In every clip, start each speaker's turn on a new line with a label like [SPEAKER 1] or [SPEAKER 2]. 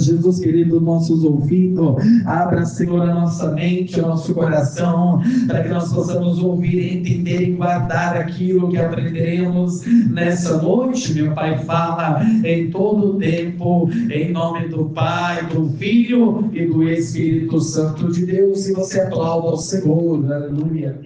[SPEAKER 1] Jesus querido, nossos ouvidos, abra, Senhor, a nossa mente, o nosso coração, para que nós possamos ouvir, entender e guardar aquilo que aprenderemos nessa noite. Meu Pai, fala em todo o tempo, em nome do Pai, do Filho e do Espírito Santo de Deus. E você aplauda ao Senhor, aleluia.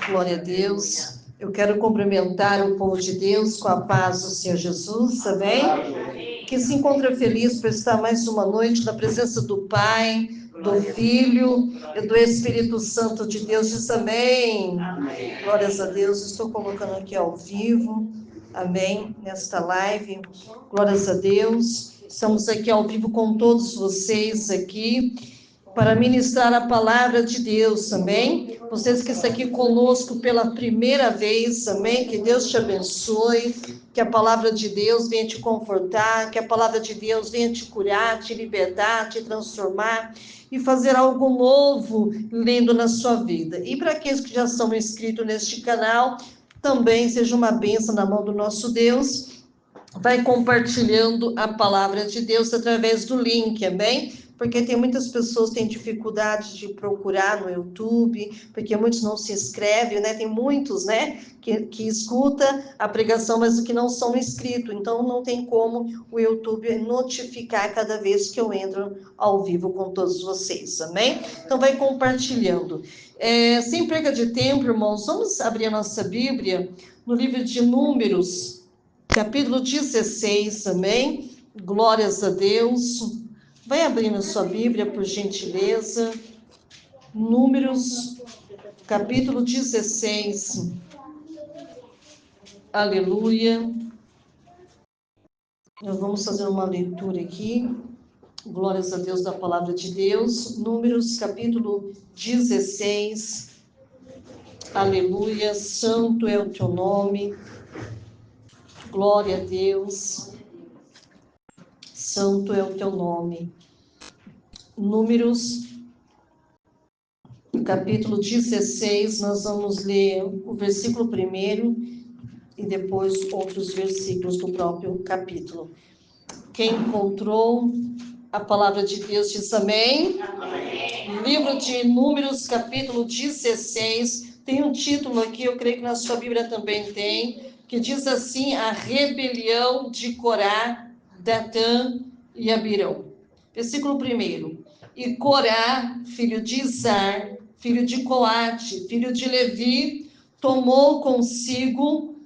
[SPEAKER 2] Glória a Deus. Eu quero cumprimentar o povo de Deus com a paz do Senhor Jesus, amém? Que se encontra feliz por estar mais uma noite na presença do Pai, do Filho e do Espírito Santo de Deus. Diz amém. Glórias a Deus. Estou colocando aqui ao vivo, amém, nesta live. Glórias a Deus. Estamos aqui ao vivo com todos vocês aqui para ministrar a palavra de Deus, amém? Vocês que estão aqui conosco pela primeira vez, amém? Que Deus te abençoe, que a palavra de Deus venha te confortar, que a palavra de Deus venha te curar, te libertar, te transformar e fazer algo novo, lindo na sua vida. E para aqueles que já são inscritos neste canal, também seja uma bênção na mão do nosso Deus. Vai compartilhando a palavra de Deus através do link, amém? Porque tem muitas pessoas que têm dificuldade de procurar no YouTube, porque muitos não se inscrevem, né? Tem muitos, né, que escuta a pregação, mas que não são inscritos. Então, não tem como o YouTube notificar cada vez que eu entro ao vivo com todos vocês, amém? Então, vai compartilhando. Sem perda de tempo, irmãos, vamos abrir a nossa Bíblia no livro de Números, capítulo 16, amém? Glórias a Deus. Vai abrindo a sua Bíblia, por gentileza. Números, capítulo 16. Aleluia. Nós vamos fazer uma leitura aqui. Glórias a Deus da palavra de Deus. Números, capítulo 16. Aleluia. Santo é o teu nome. Glória a Deus. Santo é o teu nome. Números, capítulo 16, nós vamos ler o versículo 1 e depois outros versículos do próprio capítulo. Quem encontrou a palavra de Deus diz amém. Amém. Livro de Números, capítulo 16, tem um título aqui, eu creio que na sua Bíblia também tem, que diz assim: a rebelião de Corá, Datã e Abirão. Versículo 1. E Corá, filho de Izar, filho de Coate, filho de Levi, tomou consigo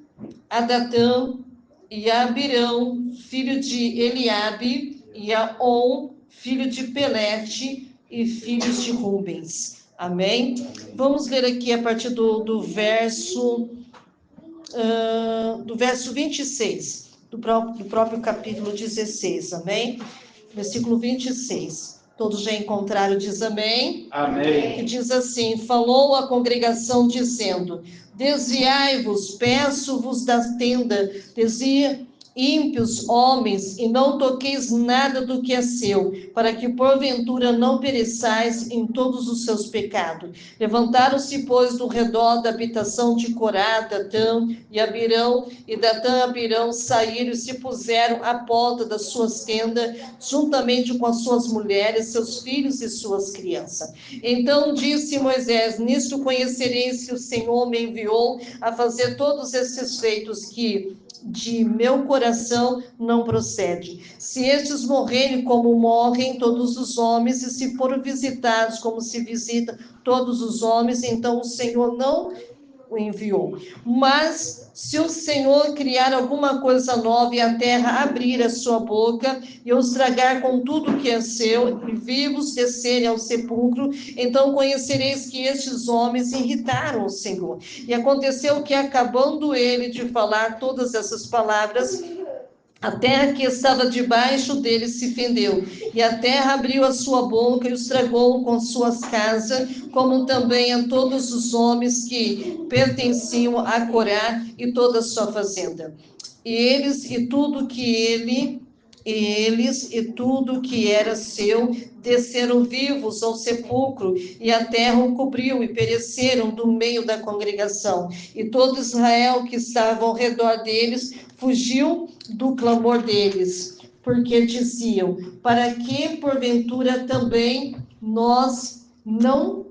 [SPEAKER 2] a Datã e a Abirão, filho de Eliabe, e a On, filho de Pelete, e filhos de Rubens. Amém? Vamos ler aqui a partir do verso 26, do próprio capítulo 16, amém? Versículo 26. Todos já encontraram, diz amém? Amém. Que diz assim: falou a congregação dizendo: desviai-vos, peço-vos da tenda, ímpios homens, e não toqueis nada do que é seu, para que porventura não pereçais em todos os seus pecados. Levantaram-se, pois, do redor da habitação de Corá, Datã e Abirão, e Datã e Abirão saíram e se puseram à porta das suas tendas, juntamente com as suas mulheres, seus filhos e suas crianças. Então disse Moisés: nisto conhecereis que o Senhor me enviou a fazer todos esses feitos que de meu coração não procede. Se estes morrerem como morrem todos os homens, e se forem visitados como se visita todos os homens, então o Senhor não o enviou. Mas se o Senhor criar alguma coisa nova e a terra abrir a sua boca e os tragar com tudo que é seu, e vivos descerem ao sepulcro, então conhecereis que estes homens irritaram o Senhor. E aconteceu que, acabando ele de falar todas essas palavras, a terra que estava debaixo dele se fendeu, e a terra abriu a sua boca e os tragou com suas casas, como também a todos os homens que pertenciam a Corá e toda a sua fazenda. E eles e tudo que ele Eles e tudo que era seu desceram vivos ao sepulcro, e a terra o cobriu, e pereceram do meio da congregação. E todo Israel que estava ao redor deles fugiu do clamor deles, porque diziam: para que porventura também nós não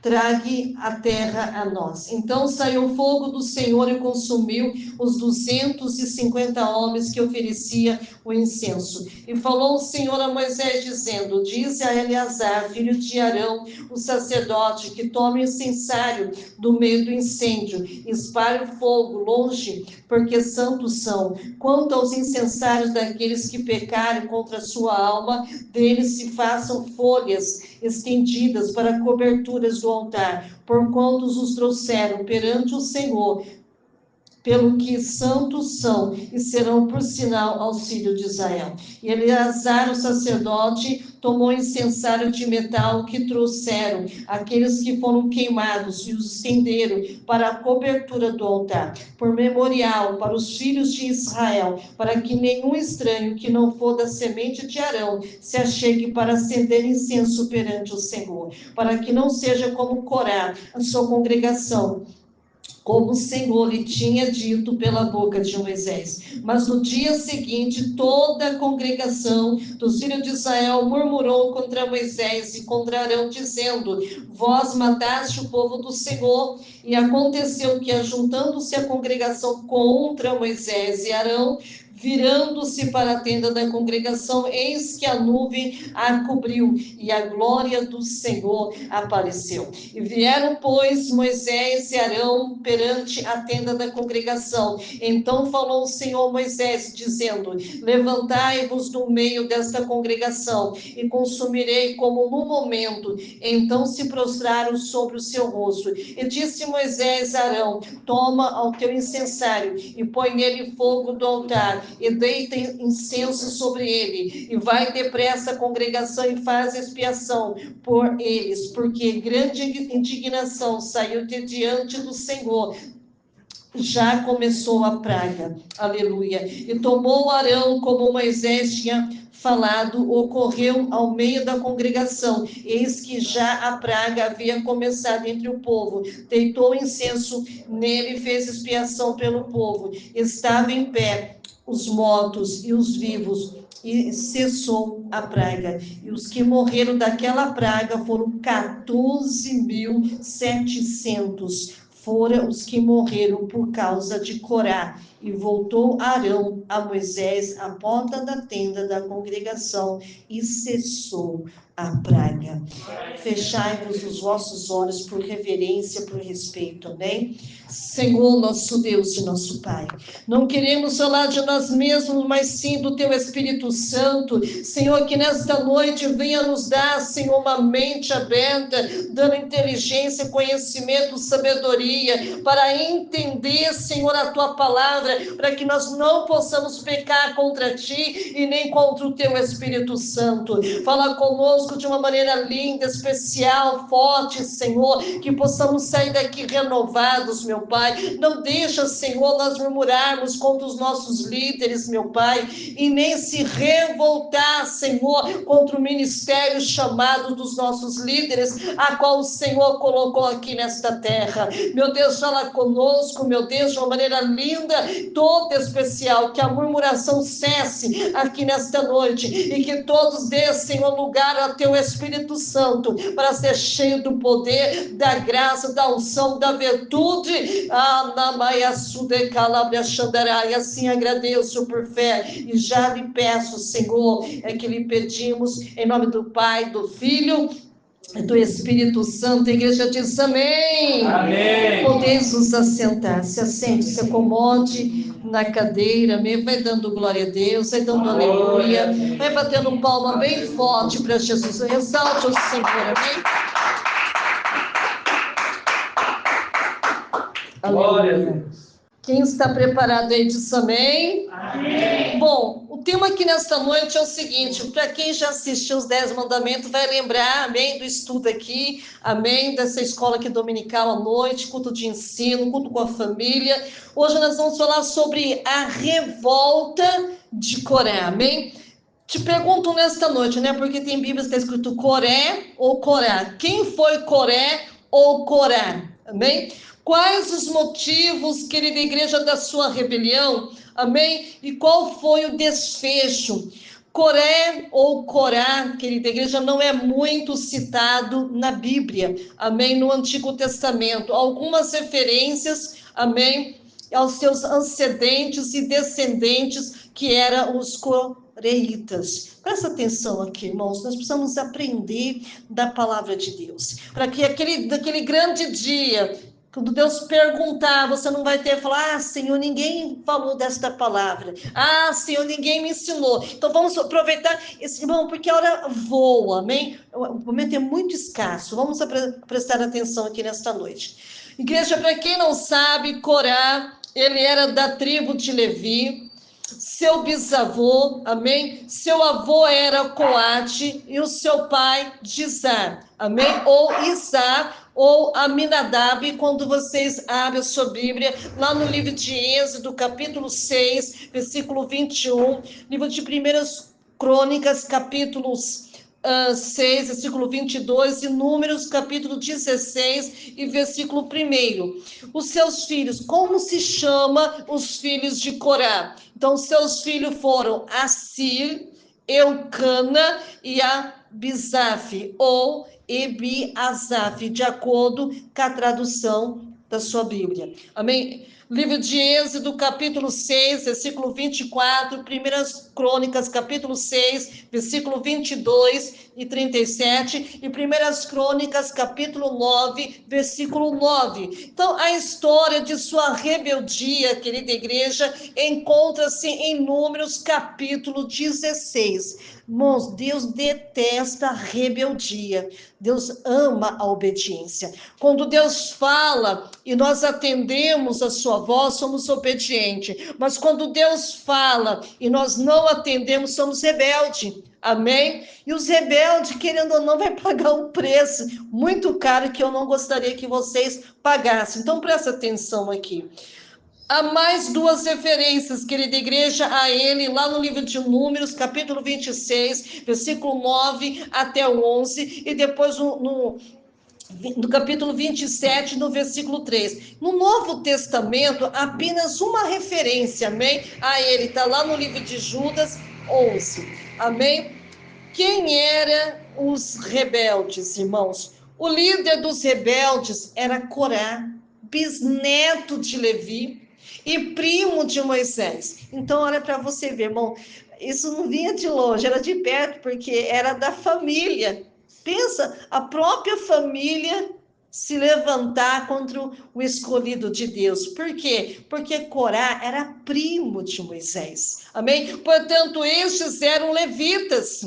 [SPEAKER 2] trague a terra a nós. Então saiu o fogo do Senhor e consumiu os 250 homens que oferecia o incenso. E falou o Senhor a Moisés, dizendo: dize a Eleazar, filho de Arão, o sacerdote, que tome o incensário do meio do incêndio, e espalhe o fogo longe, porque santos são. Quanto aos incensários daqueles que pecarem contra a sua alma, deles se façam folhas estendidas para coberturas do altar, porquanto os trouxeram perante o Senhor, pelo que santos são, e serão por sinal aos filhos de Israel. E Eleazar, o sacerdote, tomou o incensário de metal que trouxeram aqueles que foram queimados, e os estenderam para a cobertura do altar, por memorial para os filhos de Israel, para que nenhum estranho que não for da semente de Arão se achegue para acender incenso perante o Senhor, para que não seja como Corá, a sua congregação, como o Senhor lhe tinha dito pela boca de Moisés. Mas no dia seguinte, toda a congregação dos filhos de Israel murmurou contra Moisés e contra Arão, dizendo: vós mataste o povo do Senhor. E aconteceu que, ajuntando-se a congregação contra Moisés e Arão, virando-se para a tenda da congregação, eis que a nuvem a cobriu, e a glória do Senhor apareceu. E vieram, pois, Moisés e Arão perante a tenda da congregação. Então falou o Senhor a Moisés, dizendo: levantai-vos do meio desta congregação, e consumirei como no momento. Então se prostraram sobre o seu rosto. E disse Moisés a Arão: toma ao teu incensário, e põe nele fogo do altar, e deita incenso sobre ele, e vai depressa a congregação e faz expiação por eles, porque grande indignação saiu de diante do Senhor. Já começou a praga. Aleluia. E tomou Arão, como Moisés tinha falado, ocorreu ao meio da congregação. Eis que já a praga havia começado entre o povo. Deitou incenso nele e fez expiação pelo povo. Estava em pé os mortos e os vivos, e cessou a praga. E os que morreram daquela praga foram 14.700. Foram os que morreram por causa de Corá. E voltou Arão a Moisés à porta da tenda da congregação, e cessou a praga. Fechai-vos os vossos olhos por reverência, por respeito, amém? Senhor, nosso Deus e nosso Pai, não queremos falar de nós mesmos, mas sim do Teu Espírito Santo. Senhor, que nesta noite venha nos dar, Senhor, uma mente aberta, dando inteligência, conhecimento, sabedoria, para entender, Senhor, a Tua palavra, para que nós não possamos pecar contra Ti e nem contra o Teu Espírito Santo. Fala conosco de uma maneira linda, especial, forte, Senhor, que possamos sair daqui renovados, meu Pai. Não deixa, Senhor, nós murmurarmos contra os nossos líderes, meu Pai, e nem se revoltar, Senhor, contra o ministério chamado dos nossos líderes, a qual o Senhor colocou aqui nesta terra. Meu Deus, fala conosco, meu Deus, de uma maneira linda, toda especial, que a murmuração cesse aqui nesta noite, e que todos dêem, Senhor, lugar a Teu Espírito Santo, para ser cheio do poder, da graça, da unção, da virtude. E assim agradeço por fé, e já lhe peço, Senhor, é que lhe pedimos, em nome do Pai, do Filho e do Espírito Santo. A igreja diz amém.
[SPEAKER 1] Amém.
[SPEAKER 2] Podeis nos assentar, se assente, se acomode na cadeira, amém. Vai dando glória a Deus, vai dando aleluia, vai batendo palma bem forte para Jesus, exalte o Senhor, amém.
[SPEAKER 1] Glória a Deus.
[SPEAKER 2] Quem está preparado aí diz amém?
[SPEAKER 1] Amém.
[SPEAKER 2] Bom, o tema aqui nesta noite é o seguinte: para quem já assistiu os 10 mandamentos vai lembrar, amém, do estudo aqui, amém, dessa escola aqui dominical à noite, culto de ensino, culto com a família. Hoje nós vamos falar sobre a revolta de Corá, amém? Te pergunto nesta noite, né? Porque tem Bíblias que está escrito Coré ou Corá. Quem foi Coré ou Corá? Amém? Quais os motivos, querida igreja, da sua rebelião? Amém? E qual foi o desfecho? Coré ou Corá, querida igreja, não é muito citado na Bíblia, amém? No Antigo Testamento. Algumas referências, amém? Aos seus antecedentes e descendentes, que eram os coreitas. Presta atenção aqui, irmãos, nós precisamos aprender da palavra de Deus, para que daquele grande dia, quando Deus perguntar, você não vai ter que falar, Senhor, ninguém falou desta palavra. Senhor, ninguém me ensinou. Então vamos aproveitar esse irmão, porque a hora voa, amém? O momento é muito escasso. Vamos prestar atenção aqui nesta noite. Igreja, para quem não sabe, Corá, ele era da tribo de Levi. Seu bisavô, amém? Seu avô era Coate e o seu pai Gizar, amém? Ou Izar, ou Aminadab, quando vocês abrem a sua Bíblia, lá no livro de Êxodo, capítulo 6, versículo 21, livro de 1 Crônicas, capítulos 6, versículo 22, e Números, capítulo 16, e versículo 1. Os seus filhos, como se chama os filhos de Corá? Então, seus filhos foram Assir, Eucana e Abizaf, ou Ebiasaf, de acordo com a tradução da sua Bíblia. Amém? Livro de Êxodo, capítulo 6, versículo 24, 1 Crônicas, capítulo 6, versículo 22 e 37, e 1 Crônicas, capítulo 9, versículo 9. Então, a história de sua rebeldia, querida igreja, encontra-se em Números, capítulo 16. Irmãos, Deus detesta a rebeldia. Deus ama a obediência. Quando Deus fala e nós atendemos a sua voz, somos obedientes. Mas quando Deus fala e nós não atendemos, somos rebeldes. Amém? E os rebeldes, querendo ou não, vai pagar um preço muito caro que eu não gostaria que vocês pagassem. Então, presta atenção aqui. Há mais duas referências, querida igreja, a ele, lá no livro de Números, capítulo 26, versículo 9 até o 11, e depois no capítulo 27, no versículo 3. No Novo Testamento, apenas uma referência, amém? A ele, está lá no livro de Judas 11, amém? Quem eram os rebeldes, irmãos? O líder dos rebeldes era Corá, bisneto de Levi e primo de Moisés. Então, olha para você ver, irmão, isso não vinha de longe, era de perto, porque era da família. Pensa, a própria família se levantar contra o escolhido de Deus. Por quê? Porque Corá era primo de Moisés. Amém? Portanto, estes eram levitas.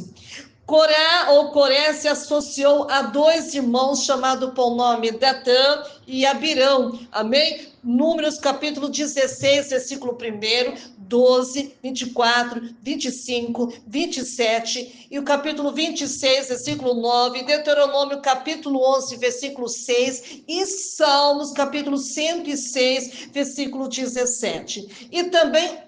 [SPEAKER 2] Corá ou Coré se associou a dois irmãos chamados por nome Datã e Abirão. Amém? Números capítulo 16, versículo 1, 12, 24, 25, 27 e o capítulo 26, versículo 9, Deuteronômio capítulo 11, versículo 6 e Salmos capítulo 106, versículo 17. E também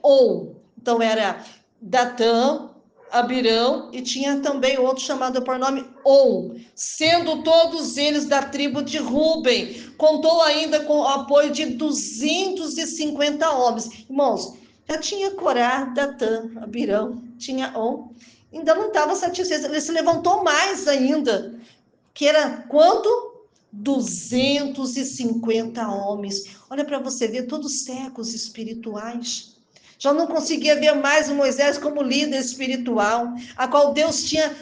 [SPEAKER 2] então era Datã, Abirão, e tinha também outro chamado por nome On, sendo todos eles da tribo de Ruben. Contou ainda com o apoio de 250 homens. Irmãos, já tinha Corá, Datã, Abirão, tinha On, ainda não estava satisfeito, ele se levantou mais ainda, que era quanto? 250 homens. Olha para você ver, todos cegos espirituais. Já não conseguia ver mais o Moisés como líder espiritual, a qual Deus tinha,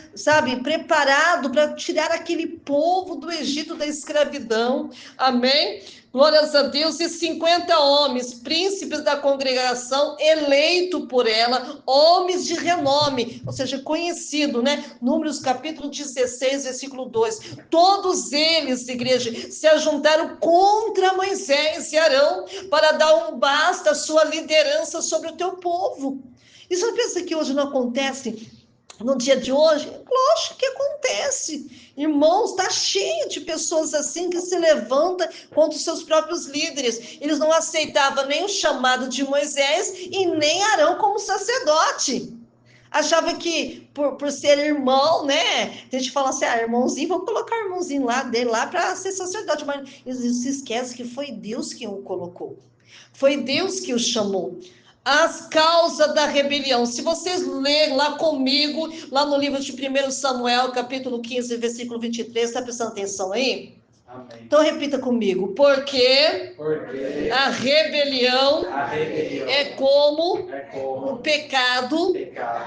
[SPEAKER 2] preparado para tirar aquele povo do Egito da escravidão. Amém? Glórias a Deus. E 50 homens, príncipes da congregação, eleito por ela, homens de renome, ou seja, conhecido, né? Números capítulo 16, versículo 2. Todos eles, igreja, se ajuntaram contra Moisés e Arão para dar um basta à sua liderança sobre o teu povo. E você pensa que hoje não acontece no dia de hoje? Lógico que acontece. Irmãos, está cheio de pessoas assim que se levantam contra os seus próprios líderes. Eles não aceitavam nem o chamado de Moisés e nem Arão como sacerdote. Achava que por ser irmão, né? Tem gente que fala assim, irmãozinho, vou colocar o irmãozinho lá dele lá para ser sacerdote. Mas eles se esquecem que foi Deus quem o colocou. Foi Deus que o chamou. As causas da rebelião. Se vocês lerem lá comigo, lá no livro de 1 Samuel, capítulo 15, versículo 23, está prestando atenção aí? Amém. Então repita comigo. Porque a rebelião é como o pecado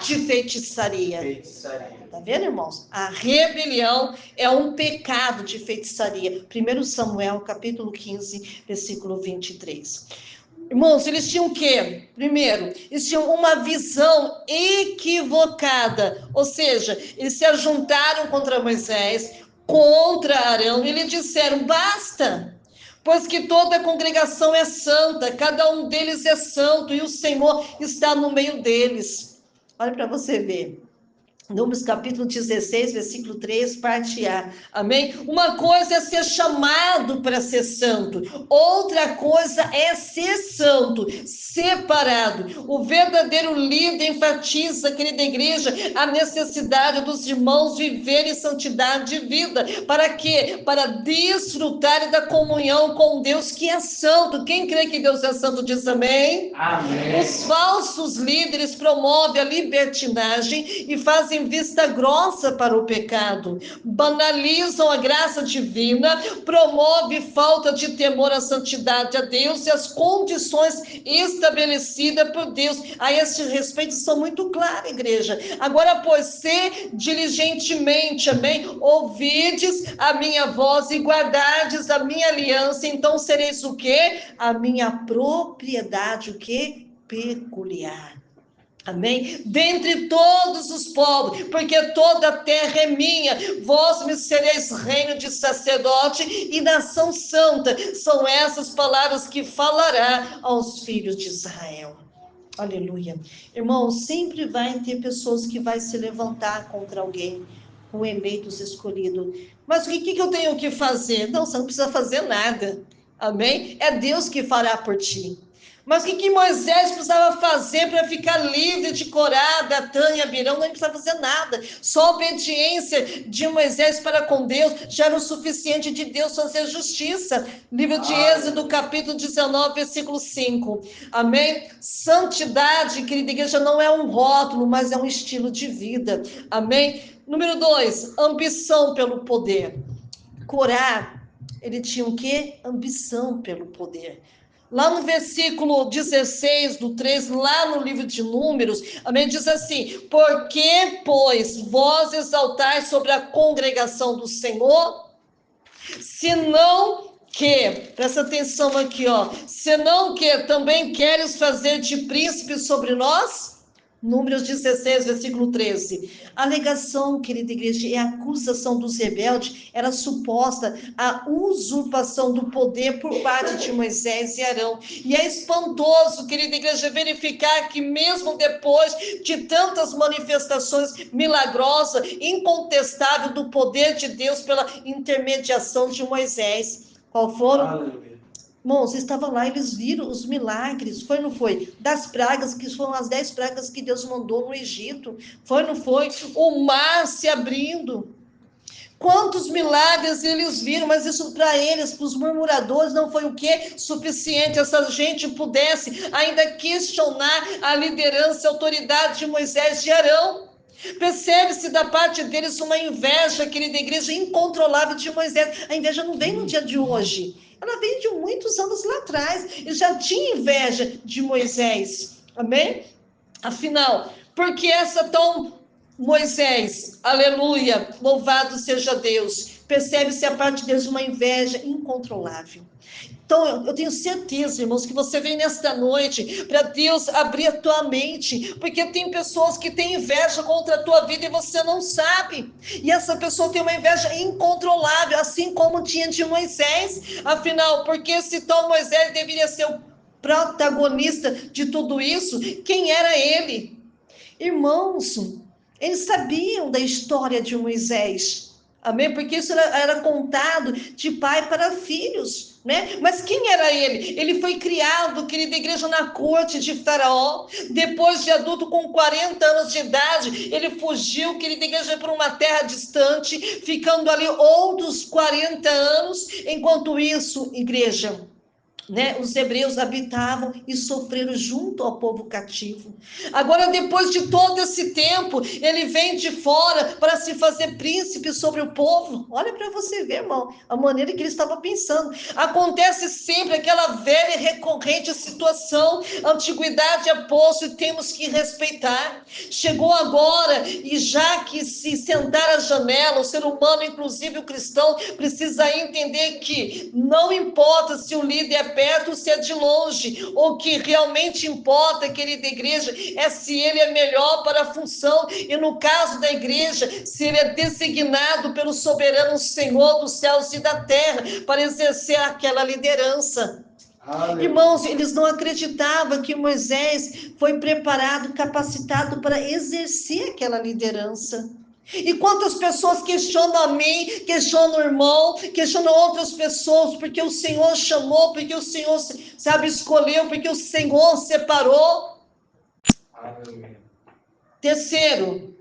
[SPEAKER 2] de feitiçaria. Está vendo, irmãos? A rebelião é um pecado de feitiçaria. 1 Samuel, capítulo 15, versículo 23. Irmãos, eles tinham o quê? Primeiro, eles tinham uma visão equivocada. Ou seja, eles se ajuntaram contra Moisés, contra Arão, e lhe disseram, basta, pois que toda a congregação é santa, cada um deles é santo, e o Senhor está no meio deles. Olha para você ver. Números capítulo 16, versículo 3, parte A. Amém? Uma coisa é ser chamado para ser santo. Outra coisa é ser santo, separado. O verdadeiro líder enfatiza, querida igreja, a necessidade dos irmãos viverem santidade de vida. Para quê? Para desfrutarem da comunhão com Deus que é santo. Quem crê que Deus é santo diz amém? Amém. Os falsos líderes promovem a libertinagem e fazem vista grossa para o pecado, banalizam a graça divina, promove falta de temor à santidade a Deus e as condições estabelecidas por Deus. A esse respeito são muito claras, igreja. Agora, pois, se diligentemente, amém, ouvides a minha voz e guardardes a minha aliança, então sereis o quê? A minha propriedade, o quê? Peculiar. Amém? Dentre todos os povos, porque toda a terra é minha, vós me sereis reino de sacerdote e nação santa. São essas palavras que falará aos filhos de Israel. Aleluia. Irmão, sempre vai ter pessoas que vai se levantar contra alguém, com eleitos escolhidos. Mas o que eu tenho que fazer? Não, você não precisa fazer nada. Amém? É Deus que fará por ti. Mas o que Moisés precisava fazer para ficar livre de Corá, Datã e Abirão? Não precisava fazer nada. Só a obediência de Moisés para com Deus já era o suficiente de Deus fazer justiça. Livro de Êxodo, capítulo 19, versículo 5. Amém? Santidade, querida igreja, não é um rótulo, mas é um estilo de vida. Amém? Número 2, ambição pelo poder. Corá, ele tinha o quê? Ambição pelo poder. Lá no versículo 16 do 3, lá no livro de Números, amém, diz assim, porque, pois, vós exaltais sobre a congregação do Senhor, senão que, presta atenção aqui, senão que também queres fazer de príncipe sobre nós? Números 16, versículo 13. A alegação, querida igreja, e a acusação dos rebeldes era suposta a usurpação do poder por parte de Moisés e Arão. E é espantoso, querida igreja, verificar que mesmo depois de tantas manifestações milagrosas, incontestável do poder de Deus pela intermediação de Moisés, qual foram? Aleluia. Irmãos, estavam lá, eles viram os milagres, foi ou não foi? Das pragas, que foram as 10 pragas que Deus mandou no Egito, foi ou não foi? O mar se abrindo. Quantos milagres eles viram, mas isso para eles, para os murmuradores, não foi o quê? Suficiente. Essa gente pudesse ainda questionar a liderança e a autoridade de Moisés e de Arão. Percebe-se da parte deles uma inveja, querida igreja, incontrolável de Moisés. A inveja não vem no dia de hoje. Ela vem de muitos anos lá atrás. E já tinha inveja de Moisés. Amém? Afinal, por que essa tão Moisés? Aleluia! Louvado seja Deus. Percebe-se a parte deles uma inveja incontrolável. Então, eu tenho certeza, irmãos, que você vem nesta noite para Deus abrir a tua mente, porque tem pessoas que têm inveja contra a tua vida e você não sabe. E essa pessoa tem uma inveja incontrolável, assim como tinha de Moisés. Afinal, porque se tal Moisés deveria ser o protagonista de tudo isso, quem era ele? Irmãos, eles sabiam da história de Moisés. Amém? Porque isso era contado de pai para filhos, né? Mas quem era ele? Ele foi criado, querida igreja, na corte de Faraó. Depois de adulto, com 40 anos de idade, ele fugiu, querida igreja, para uma terra distante, ficando ali outros 40 anos. Enquanto isso, igreja, né, os hebreus habitavam e sofreram junto ao povo cativo. Agora, depois de todo esse tempo, ele vem de fora para se fazer príncipe sobre o povo. Olha para você ver, irmão, a maneira que ele estava pensando. Acontece sempre aquela velha e recorrente situação: antiguidade é poço e temos que respeitar. Chegou agora, e já que se sentar à janela, o ser humano, inclusive o cristão, precisa entender que não importa se o líder é perto ou se é de longe. O que realmente importa, querida igreja, é se ele é melhor para a função. E no caso da igreja, se ele é designado pelo soberano Senhor dos céus e da terra para exercer aquela liderança. Aleluia. Irmãos, eles não acreditavam que Moisés foi preparado, capacitado para exercer aquela liderança. E quantas pessoas questionam a mim, questionam o irmão, questionam outras pessoas, porque o Senhor chamou, porque o Senhor, sabe, escolheu, porque o Senhor separou. Aleluia. Terceiro,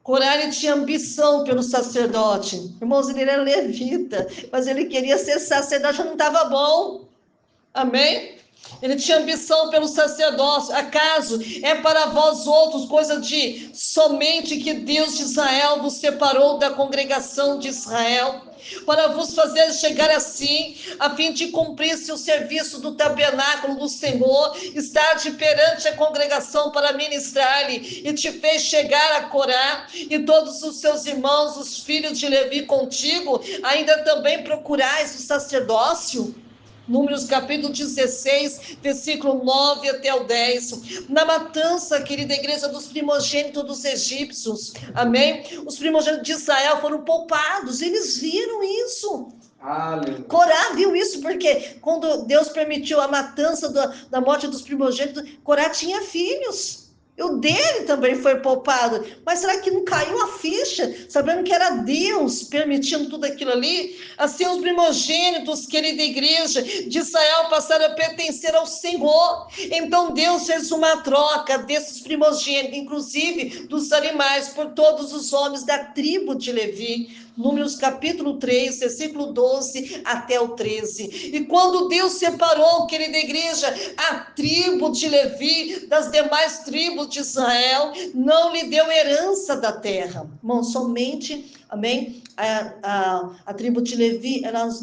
[SPEAKER 2] Corá tinha ambição pelo sacerdote. Irmãos, ele era levita, mas ele queria ser sacerdote, não estava bom. Amém? Ele tinha ambição pelo sacerdócio. Acaso é para vós outros coisa de somente que Deus de Israel vos separou da congregação de Israel, para vos fazer chegar assim, a fim de cumprir-se o serviço do tabernáculo do Senhor, estar-te perante a congregação para ministrar-lhe, e te fez chegar a Corá e todos os seus irmãos, os filhos de Levi contigo, ainda também procurais o sacerdócio? Números capítulo 16, versículo 9 até o 10. Na matança, querida igreja, dos primogênitos dos egípcios, amém? Os primogênitos de Israel foram poupados, eles viram isso. Aleluia. Corá viu isso, porque quando Deus permitiu a matança da morte dos primogênitos, Corá tinha filhos. O dele também foi poupado. Mas será que não caiu a ficha? Sabendo que era Deus permitindo tudo aquilo ali? Assim, os primogênitos, querida igreja, de Israel passaram a pertencer ao Senhor. Então Deus fez uma troca desses primogênitos, inclusive dos animais, por todos os homens da tribo de Levi. Números capítulo 3, versículo 12 até o 13. E quando Deus separou, querida igreja, a tribo de Levi das demais tribos de Israel, não lhe deu herança da terra. Irmão, somente, amém, a tribo de Levi,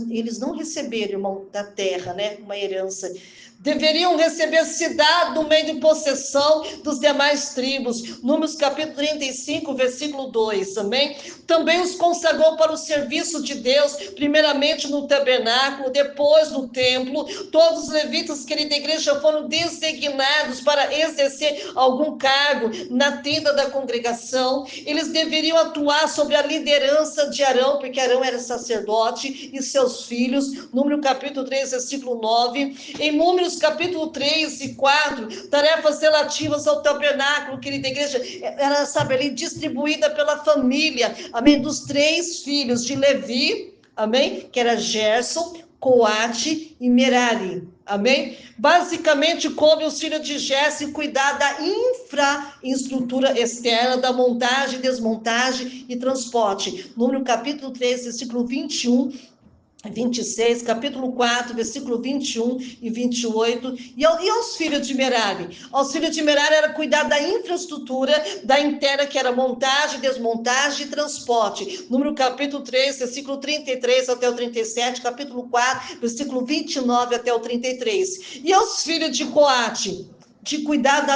[SPEAKER 2] eles não receberam, irmão, da terra, né, uma herança. Deveriam receber cidade no meio de possessão dos demais tribos. Números capítulo 35, versículo 2, amém? Também os consagrou para o serviço de Deus, primeiramente no tabernáculo, depois no templo. Todos os levitas, querida igreja, foram designados para exercer algum cargo na tenda da congregação. Eles deveriam atuar sob a liderança de Arão, porque Arão era sacerdote, e seus filhos. Número capítulo 3, versículo 9. Em Números capítulo 3 e 4, tarefas relativas ao tabernáculo, querida igreja, era, sabe, ali distribuída pela família, amém, dos 3 filhos de Levi, amém, que era Gerson, Coate e Merari, amém? Basicamente, coube os filhos de Jesse cuidar da infraestrutura externa, da montagem, desmontagem e transporte. Número capítulo 3, versículo 21, 26, capítulo 4, versículo 21 e 28, e aos filhos de Merari? Aos filhos de Merari era cuidar da infraestrutura da interna, que era montagem, desmontagem e transporte. Número capítulo 3, versículo 33 até o 37, capítulo 4, versículo 29 até o 33. E aos filhos de Coate? De cuidar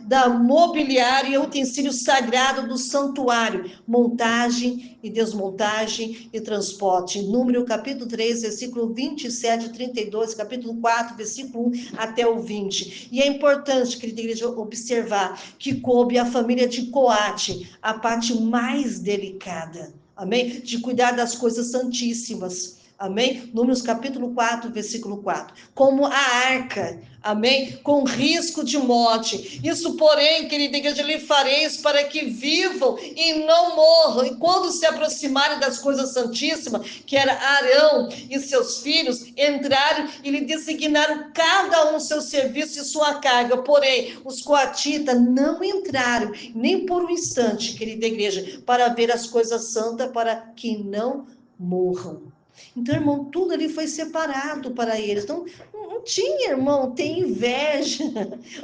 [SPEAKER 2] da mobiliária e utensílio sagrado do santuário, montagem e desmontagem e transporte. Número capítulo 3, versículo 27, 32, capítulo 4, versículo 1 até o 20. E é importante, querida igreja, observar que coube a família de Coate a parte mais delicada, amém? De cuidar das coisas santíssimas. Amém? Números capítulo 4, versículo 4. Como a arca, amém? Com risco de morte. Isso, porém, querida igreja, lhe fareis para que vivam e não morram. E quando se aproximarem das coisas santíssimas, que era Arão e seus filhos, entraram e lhe designaram cada um seu serviço e sua carga. Porém, os coatitas não entraram, nem por um instante, querida igreja, para ver as coisas santas, para que não morram. Então, irmão, tudo ali foi separado para eles. Então, não tinha, irmão, tem inveja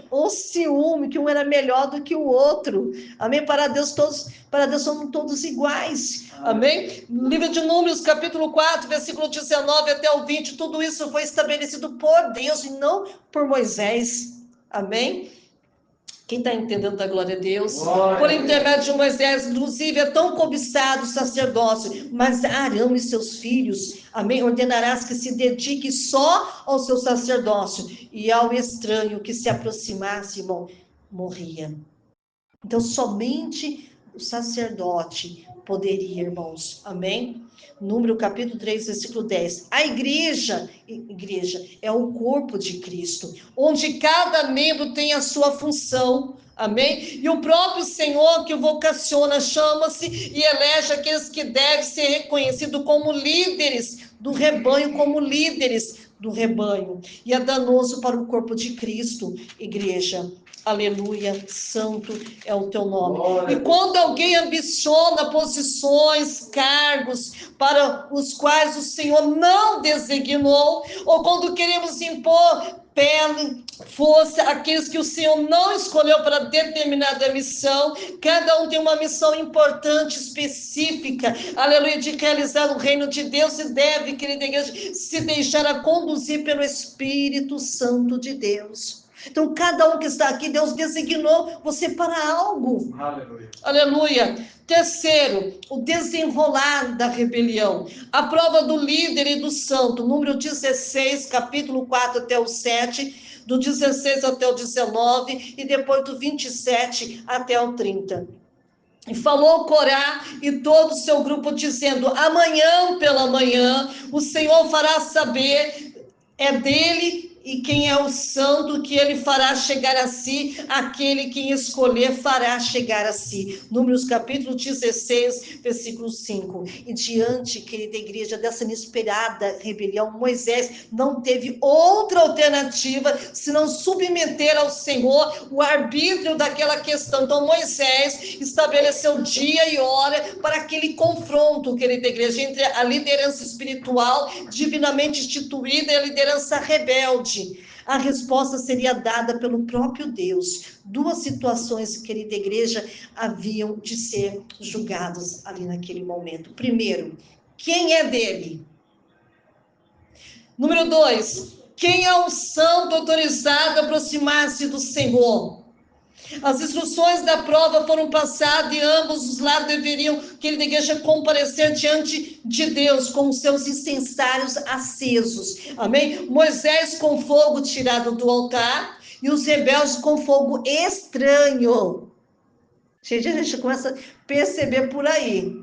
[SPEAKER 2] ou ciúme, que um era melhor do que o outro. Amém? Para Deus somos todos iguais. Amém? No livro de Números, capítulo 4, versículo 19 até o 20, tudo isso foi estabelecido por Deus e não por Moisés. Amém? Quem está entendendo da glória a Deus? Por intermédio de Moisés, inclusive, é tão cobiçado o sacerdócio, mas Arão e seus filhos, amém, ordenarás que se dedique só ao seu sacerdócio, e ao estranho que se aproximasse, irmão, morria. Então, somente o sacerdote poderia, irmãos, amém? Número capítulo 3, versículo 10. A igreja é o corpo de Cristo, onde cada membro tem a sua função, amém? E o próprio Senhor que o vocaciona, chama-se e elege aqueles que devem ser reconhecidos como líderes do rebanho, E é danoso para o corpo de Cristo, igreja. Aleluia, santo é o teu nome. E quando alguém ambiciona posições, cargos para os quais o Senhor não designou, ou quando queremos impor pele, força, aqueles que o Senhor não escolheu para determinada missão, cada um tem uma missão importante, específica, aleluia, de realizar o reino de Deus, e deve, querida igreja, se deixar conduzir pelo Espírito Santo de Deus. Então, cada um que está aqui, Deus designou você para algo. Aleluia. Aleluia. Terceiro, o desenrolar da rebelião. A prova do líder e do santo. Número 16, capítulo 4 até o 7, do 16 até o 19, e depois do 27 até o 30. E falou Corá e todo o seu grupo, dizendo: amanhã pela manhã o Senhor fará saber, é dele e quem é o santo, que ele fará chegar a si, aquele que escolher fará chegar a si. Números capítulo 16, versículo 5. E diante, querida igreja, dessa inesperada rebelião, Moisés não teve outra alternativa senão submeter ao Senhor o arbítrio daquela questão. Então Moisés estabeleceu dia e hora para aquele confronto, querida igreja, entre a liderança espiritual divinamente instituída e a liderança rebelde. A resposta seria dada pelo próprio Deus. Duas situações, querida igreja, haviam de ser julgadas ali naquele momento. Primeiro, quem é dele? Número 2, quem é o santo autorizado a aproximar-se do Senhor? As instruções da prova foram passadas e ambos os lados deveriam, querida igreja, comparecer diante de Deus com os seus incensários acesos. Amém? Moisés com fogo tirado do altar e os rebeldes com fogo estranho. Gente, a gente começa a perceber por aí.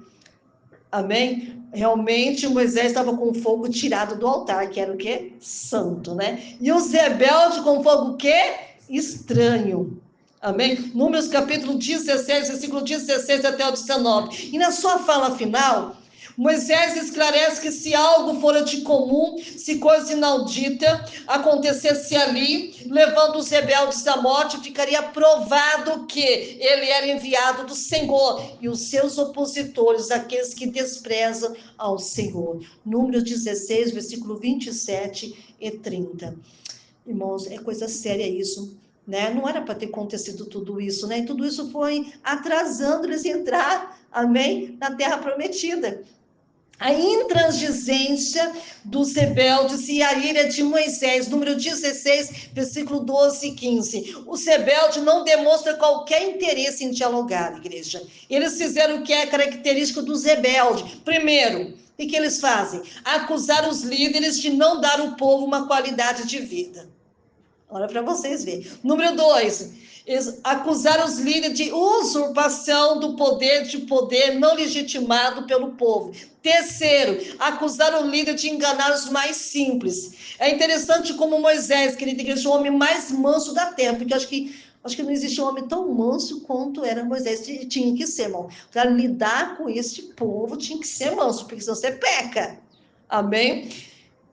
[SPEAKER 2] Amém? Realmente Moisés estava com fogo tirado do altar, que era o quê? Santo, né? E os rebeldes com fogo o quê? Estranho. Amém? Números capítulo 16, versículo 16 até o 19. E na sua fala final, Moisés esclarece que se algo fora de comum, se coisa inaudita acontecesse ali, levando os rebeldes à morte, ficaria provado que ele era enviado do Senhor e os seus opositores, aqueles que desprezam ao Senhor. Números 16, versículo 27 e 30. Irmãos, é coisa séria isso. Né? Não era para ter acontecido tudo isso, né? E tudo isso foi atrasando eles entrar, amém, na terra prometida. A intransigência dos rebeldes e a ira de Moisés, número 16, versículo 12 e 15. Os rebeldes não demonstram qualquer interesse em dialogar, igreja. Eles fizeram o que é característico dos rebeldes. Primeiro, o que eles fazem? Acusar os líderes de não dar ao povo uma qualidade de vida. Olha para vocês verem. Número 2, acusaram os líderes de usurpação do poder não legitimado pelo povo. Terceiro, acusaram o líder de enganar os mais simples. É interessante como Moisés, querida igreja, o homem mais manso da terra, porque acho que não existe um homem tão manso quanto era Moisés. Tinha que ser, irmão. Para lidar com este povo, tinha que ser manso, porque senão você peca. Amém?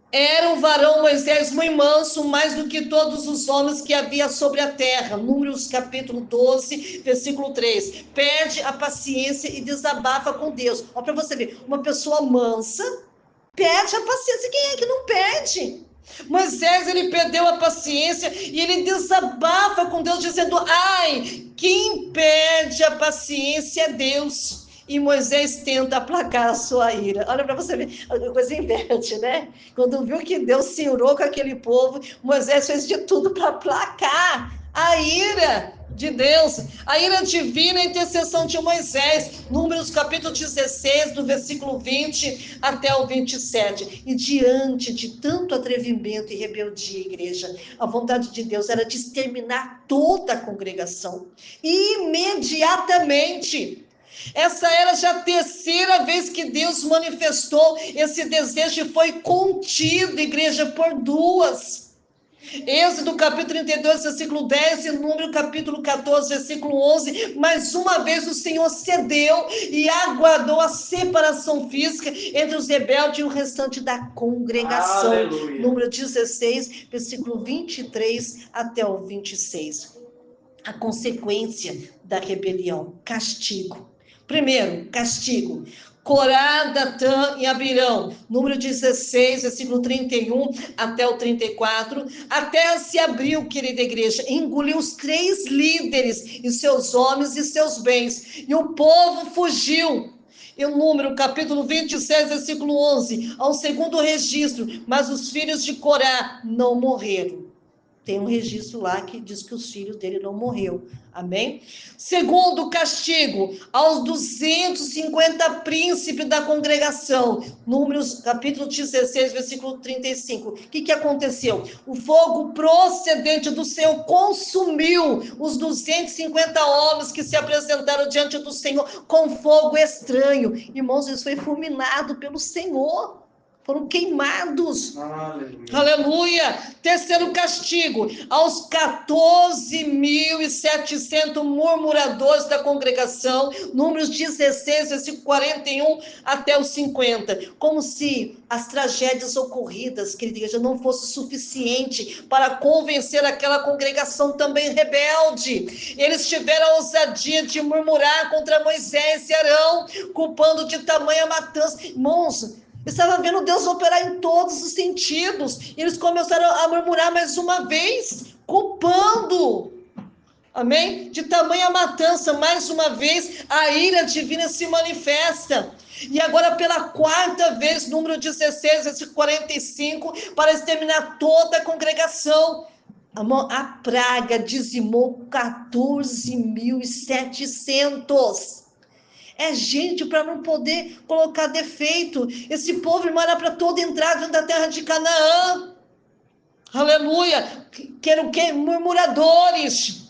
[SPEAKER 2] Era um varão Moisés muito manso, mais do que todos os homens que havia sobre a terra. Números capítulo 12, versículo 3. Perde a paciência e desabafa com Deus. Olha para você ver, uma pessoa mansa perde a paciência. Quem é que não perde? Moisés, ele perdeu a paciência e ele desabafa com Deus, dizendo: ai, quem perde a paciência é Deus. E Moisés tenta aplacar a sua ira. Olha para você ver, a coisa inverte, né? Quando viu que Deus se irou com aquele povo, Moisés fez de tudo para aplacar a ira de Deus, a ira divina, a intercessão de Moisés. Números capítulo 16, do versículo 20 até o 27. E diante de tanto atrevimento e rebeldia, igreja, a vontade de Deus era de exterminar toda a congregação, imediatamente. Essa era já a terceira vez que Deus manifestou esse desejo e foi contido, igreja, por duas. Êxodo capítulo 32, versículo 10 e Número capítulo 14, versículo 11. Mais uma vez o Senhor cedeu e aguardou a separação física entre os rebeldes e o restante da congregação. Aleluia. Número 16, versículo 23 até o 26. A consequência da rebelião: castigo. Primeiro, castigo. Corá, Datã e Abirão, número 16, versículo 31 até o 34. A terra se abriu, querida igreja, engoliu os 3 líderes e seus homens e seus bens, e o povo fugiu. E o Número, capítulo 26, versículo 11, há um segundo registro: mas os filhos de Corá não morreram. Tem um registro lá que diz que os filhos dele não morreu. Amém? Segundo castigo, aos 250 príncipes da congregação. Números, capítulo 16, versículo 35. O que aconteceu? O fogo procedente do Senhor consumiu os 250 homens que se apresentaram diante do Senhor com fogo estranho. Irmãos, isso foi fulminado pelo Senhor. Foram queimados. Aleluia. Aleluia. Terceiro castigo, aos 14.700 murmuradores da congregação. Números 16, versículo 41 até os 50. Como se as tragédias ocorridas, querida igreja, não fosse suficiente para convencer aquela congregação também rebelde. Eles tiveram a ousadia de murmurar contra Moisés e Arão, culpando de tamanha matança. Irmãos, estavam vendo Deus operar em todos os sentidos. E eles começaram a murmurar mais uma vez, culpando. Amém? De tamanha matança, mais uma vez, a ira divina se manifesta. E agora, pela 4ª vez, número 16, versículo 45, para exterminar toda a congregação. A praga dizimou 14.700. É gente para não poder colocar defeito. Esse povo, irmão, era para toda entrada da terra de Canaã. Aleluia. Que eram murmuradores.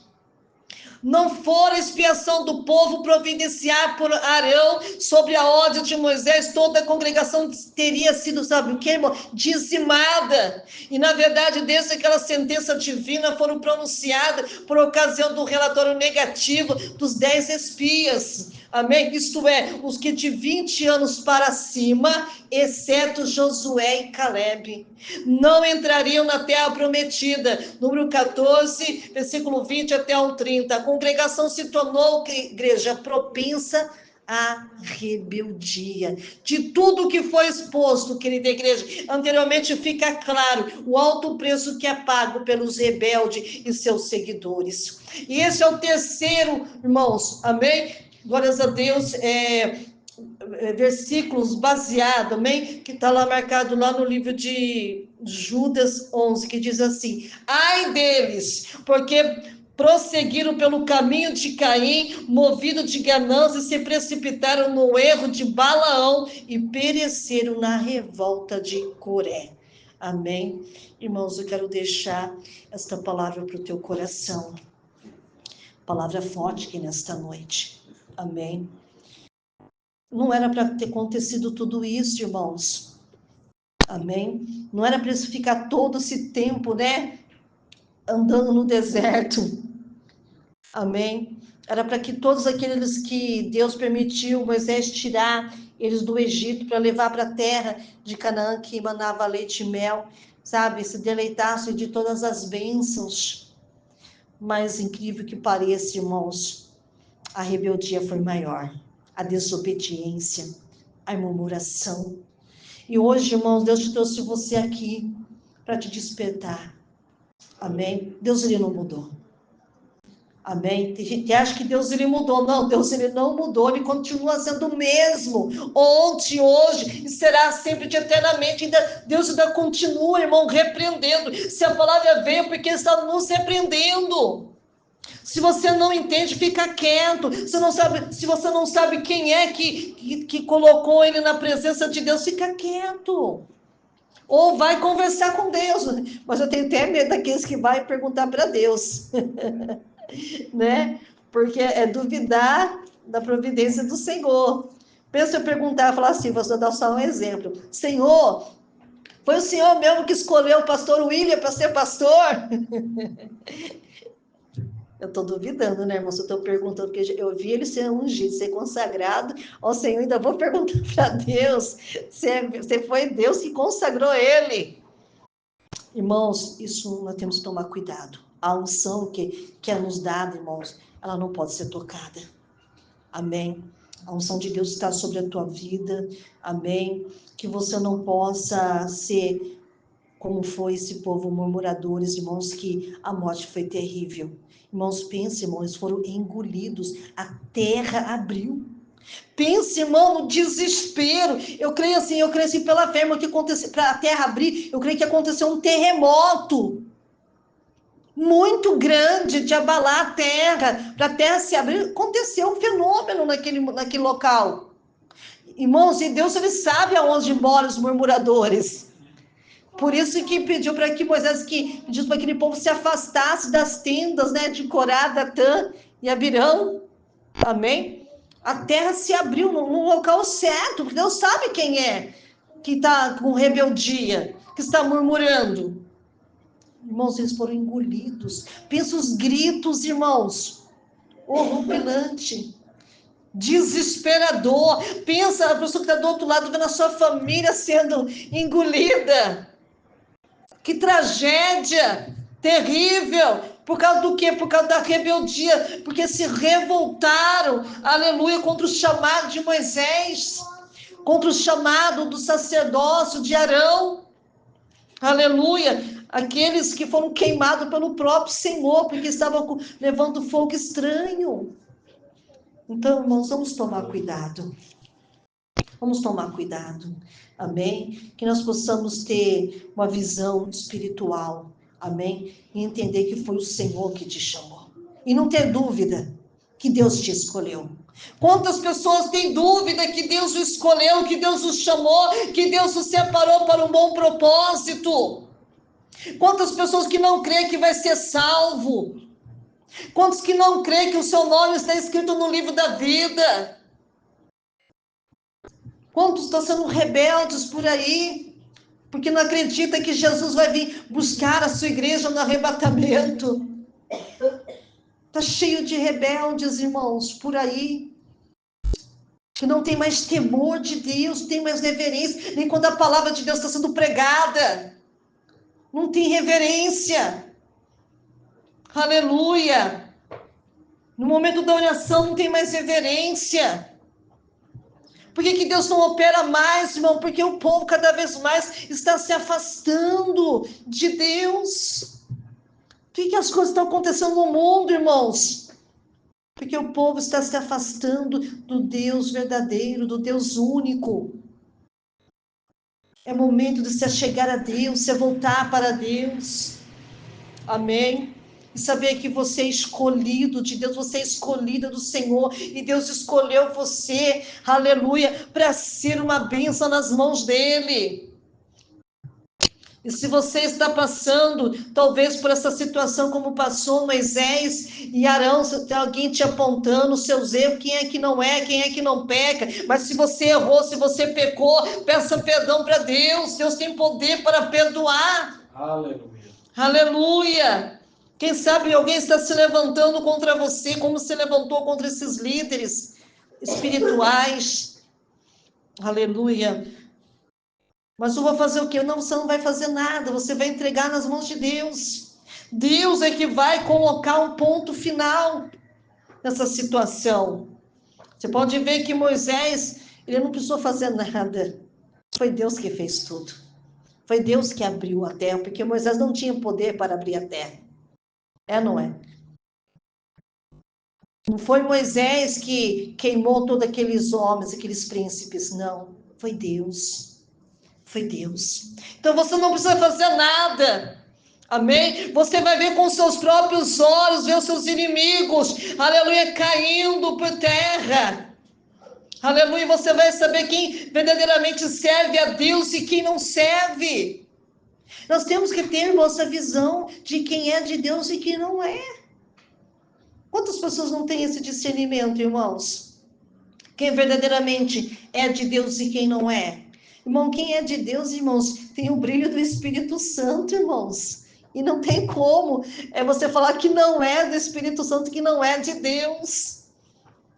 [SPEAKER 2] Não fora expiação do povo providenciar por Arão sobre a ordem de Moisés, toda a congregação teria sido, sabe o que, irmão? Dizimada. E na verdade, desde aquela sentença divina foram pronunciadas por ocasião do relatório negativo dos 10 espias. Amém? Isto é, os que de 20 anos para cima, exceto Josué e Caleb, não entrariam na terra prometida. Número 14, versículo 20 até o 30. A congregação se tornou, igreja, propensa à rebeldia. De tudo que foi exposto, querida igreja, anteriormente fica claro o alto preço que é pago pelos rebeldes e seus seguidores. E esse é o terceiro, irmãos, amém? Glórias a Deus, versículos baseados, amém? Que está lá marcado lá no livro de Judas 11, que diz assim: ai deles, porque prosseguiram pelo caminho de Caim, movido de ganância, se precipitaram no erro de Balaão e pereceram na revolta de Coré. Amém? Irmãos, eu quero deixar esta palavra para o teu coração. Palavra forte aqui nesta noite. Amém. Não era para ter acontecido tudo isso, irmãos. Amém. Não era para isso ficar todo esse tempo, né? Andando no deserto. Amém. Era para que todos aqueles que Deus permitiu Moisés tirar eles do Egito para levar para a terra de Canaã, que manava leite e mel, sabe? Se deleitassem de todas as bênçãos. Mas, incrível que pareça, irmãos, a rebeldia foi maior. A desobediência, a murmuração. E hoje, irmãos, Deus te trouxe você aqui para te despertar. Amém? Deus, ele não mudou. Amém? Tem gente que acha que Deus, ele mudou. Não, Deus, ele não mudou. Ele continua sendo o mesmo. Ontem, hoje, e será sempre de eternamente. Deus ainda continua, irmão, repreendendo. Se a palavra veio, porque ele está nos repreendendo. Se você não entende, fica quieto. Se você não sabe quem é que colocou ele na presença de Deus, fica quieto. Ou vai conversar com Deus. Mas eu tenho até medo daqueles que vai perguntar para Deus. Né? Porque é duvidar da providência do Senhor. Pensa eu perguntar, falar assim, vou dar só um exemplo. Senhor, foi o Senhor mesmo que escolheu o pastor William para ser pastor? Eu estou duvidando, né, irmão? Se eu estou perguntando, porque eu vi ele ser ungido, ser consagrado ao Senhor, ainda vou perguntar para Deus se foi Deus que consagrou ele. Irmãos, isso nós temos que tomar cuidado. A unção que é nos dada, irmãos, ela não pode ser tocada. Amém? A unção de Deus está sobre a tua vida. Amém? Que você não possa ser como foi esse povo murmuradores, irmãos, que a morte foi terrível. Irmãos, pense, irmãos, eles foram engolidos, a terra abriu. Pense, irmão, no desespero. Eu creio assim pela fé, irmão, que aconteceu, para a terra abrir, eu creio que aconteceu um terremoto muito grande de abalar a terra, para a terra se abrir. Aconteceu um fenômeno naquele local. Irmãos, e Deus, ele sabe aonde moram os murmuradores. Por isso que pediu para que Moisés, pediu para aquele povo se afastasse das tendas, né, de Corá, Datã e Abirão. Amém? A terra se abriu no local certo, porque Deus sabe quem é que está com rebeldia, que está murmurando. Irmãos, eles foram engolidos. Pensa os gritos, irmãos. Horripilante. Desesperador. Pensa a pessoa que está do outro lado, vendo a sua família sendo engolida. Que tragédia terrível. Por causa do quê? Por causa da rebeldia. Porque se revoltaram, aleluia, contra o chamado de Moisés. Contra o chamado do sacerdócio de Arão. Aleluia. Aqueles que foram queimados pelo próprio Senhor, porque estavam levando fogo estranho. Então, irmãos, vamos tomar cuidado. Vamos tomar cuidado. Amém? Que nós possamos ter uma visão espiritual. Amém? E entender que foi o Senhor que te chamou. E não ter dúvida que Deus te escolheu. Quantas pessoas têm dúvida que Deus o escolheu, que Deus o chamou, que Deus o separou para um bom propósito? Quantas pessoas que não creem que vai ser salvo? Quantos que não creem que o seu nome está escrito no livro da vida? Quantos estão sendo rebeldes por aí? Porque não acredita que Jesus vai vir buscar a sua igreja no arrebatamento. Está cheio de rebeldes, irmãos, por aí. Que não tem mais temor de Deus, não tem mais reverência, nem quando a palavra de Deus está sendo pregada. Não tem reverência. Aleluia. No momento da oração não tem mais reverência. Por que Deus não opera mais, irmão? Porque o povo cada vez mais está se afastando de Deus. Por que as coisas estão acontecendo no mundo, irmãos? Porque o povo está se afastando do Deus verdadeiro, do Deus único. É momento de se achegar a Deus, se voltar para Deus. Amém? E saber que você é escolhido de Deus, você é escolhida do Senhor, e Deus escolheu você, aleluia, para ser uma bênção nas mãos dEle. E se você está passando, talvez por essa situação como passou Moisés e Arão, se tem alguém te apontando os seus erros, quem é que não peca, mas se você errou, se você pecou, peça perdão para Deus, Deus tem poder para perdoar.
[SPEAKER 1] Aleluia.
[SPEAKER 2] Aleluia! Quem sabe alguém está se levantando contra você, como se levantou contra esses líderes espirituais. Aleluia! Mas eu vou fazer o quê? Não, você não vai fazer nada, você vai entregar nas mãos de Deus. Deus é que vai colocar um ponto final nessa situação. Você pode ver que Moisés, ele não precisou fazer nada. Foi Deus que fez tudo. Foi Deus que abriu a terra, porque Moisés não tinha poder para abrir a terra. É, não é? Não foi Moisés que queimou todos aqueles homens, aqueles príncipes, não. Foi Deus. Foi Deus. Então você não precisa fazer nada. Amém? Você vai ver com seus próprios olhos, ver os seus inimigos, aleluia, caindo por terra. Aleluia, você vai saber quem verdadeiramente serve a Deus e quem não serve. Nós temos que ter nossa visão de quem é de Deus e quem não é. Quantas pessoas não têm esse discernimento, irmãos? Quem verdadeiramente é de Deus e quem não é? Irmão, quem é de Deus, irmãos, tem o brilho do Espírito Santo, irmãos. E não tem como você falar que não é do Espírito Santo, que não é de Deus.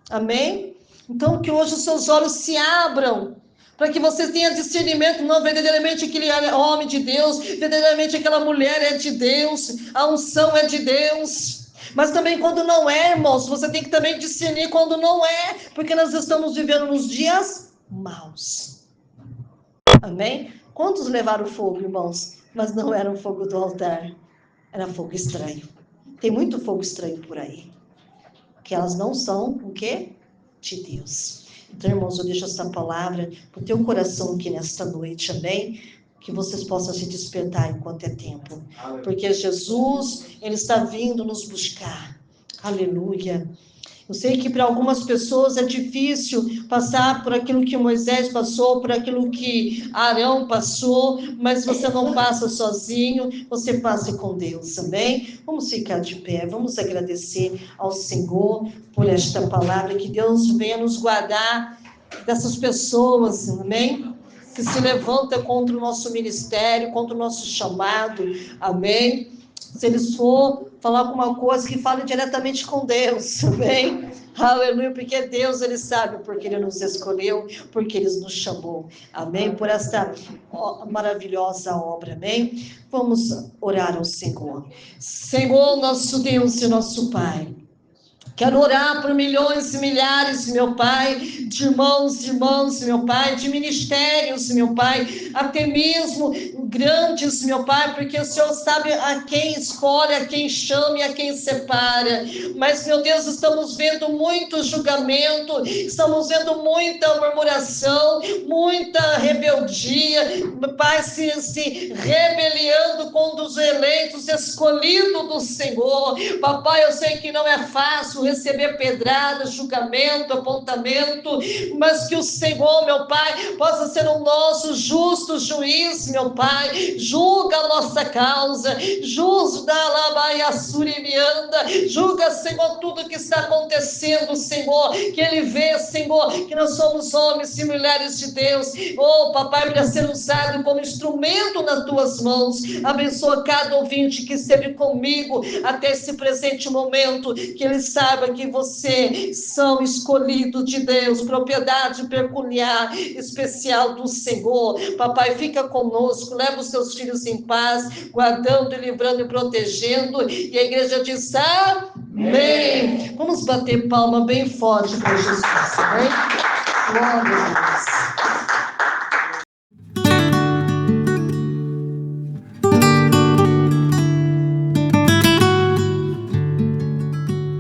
[SPEAKER 2] Amém? Então, que hoje os seus olhos se abram, para que você tenha discernimento, não verdadeiramente aquele homem de Deus, verdadeiramente aquela mulher é de Deus, a unção é de Deus. Mas também quando não é, irmãos, você tem que também discernir quando não é, porque nós estamos vivendo nos dias maus. Amém? Quantos levaram fogo, irmãos? Mas não era o fogo do altar, era fogo estranho. Tem muito fogo estranho por aí, que elas não são o quê? De Deus. Então, irmãos, eu deixo essa palavra para o teu coração aqui nesta noite, amém? Que vocês possam se despertar enquanto é tempo. Porque Jesus, Ele está vindo nos buscar. Aleluia. Eu sei que para algumas pessoas é difícil passar por aquilo que Moisés passou, por aquilo que Arão passou, mas você não passa sozinho, você passa com Deus, amém? Vamos ficar de pé, vamos agradecer ao Senhor por esta palavra, que Deus venha nos guardar dessas pessoas, amém? Que se levanta contra o nosso ministério, contra o nosso chamado, amém? Se eles for falar alguma coisa, que fale diretamente com Deus, amém? Aleluia, porque Deus, Ele sabe porque Ele nos escolheu, porque Ele nos chamou, amém? Por esta maravilhosa obra, amém? Vamos orar ao Senhor. Senhor, nosso Deus e nosso Pai, quero orar por milhões e milhares, meu Pai, de irmãos, meu Pai, de ministérios, meu Pai, até mesmo grandes, meu Pai, porque o Senhor sabe a quem escolhe, a quem chama e a quem separa. Mas, meu Deus, estamos vendo muito julgamento, estamos vendo muita murmuração, muita rebeldia, Pai, se rebeliando contra os eleitos, escolhidos do Senhor. Papai, eu sei que não é fácil receber pedrada, julgamento, apontamento, mas que o Senhor, meu Pai, possa ser o nosso justo juiz, meu Pai, julga a nossa causa, julga a Labaiaçurimianda, julga, Senhor, tudo que está acontecendo, Senhor, que Ele vê, Senhor, que nós somos homens e mulheres de Deus, oh, Papai, para ser usado como instrumento nas Tuas mãos, abençoa cada ouvinte que esteve comigo até esse presente momento, que Ele saiba que vocês são escolhidos de Deus, propriedade peculiar, especial do Senhor. Papai, fica conosco, leva os seus filhos em paz, guardando, livrando e protegendo. E a igreja diz amém. Vamos bater palma bem forte para Jesus, amém? Glória a Deus.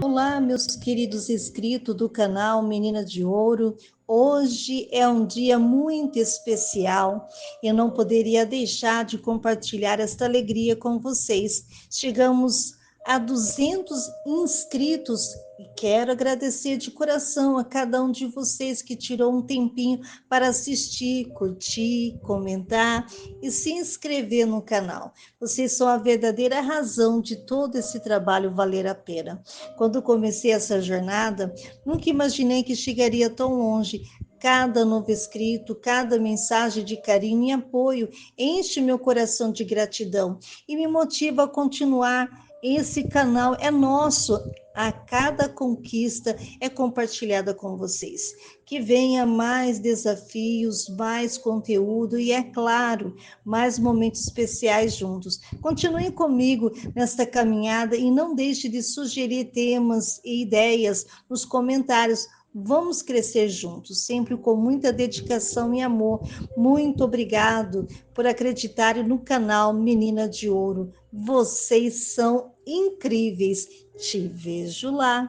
[SPEAKER 2] Olá, meus queridos inscritos do canal Menina de Ouro. Hoje é um dia muito especial. Eu não poderia deixar de compartilhar esta alegria com vocês. Chegamos a 200 inscritos. E quero agradecer de coração a cada um de vocês que tirou um tempinho para assistir, curtir, comentar e se inscrever no canal. Vocês são a verdadeira razão de todo esse trabalho valer a pena. Quando comecei essa jornada, nunca imaginei que chegaria tão longe. Cada novo inscrito, cada mensagem de carinho e apoio enche meu coração de gratidão e me motiva a continuar. Esse canal é nosso. A cada conquista é compartilhada com vocês. Que venha mais desafios, mais conteúdo e, é claro, mais momentos especiais juntos. Continuem comigo nesta caminhada e não deixe de sugerir temas e ideias nos comentários. Vamos crescer juntos, sempre com muita dedicação e amor. Muito obrigado por acreditarem no canal Menina de Ouro. Vocês são incríveis. Te vejo lá.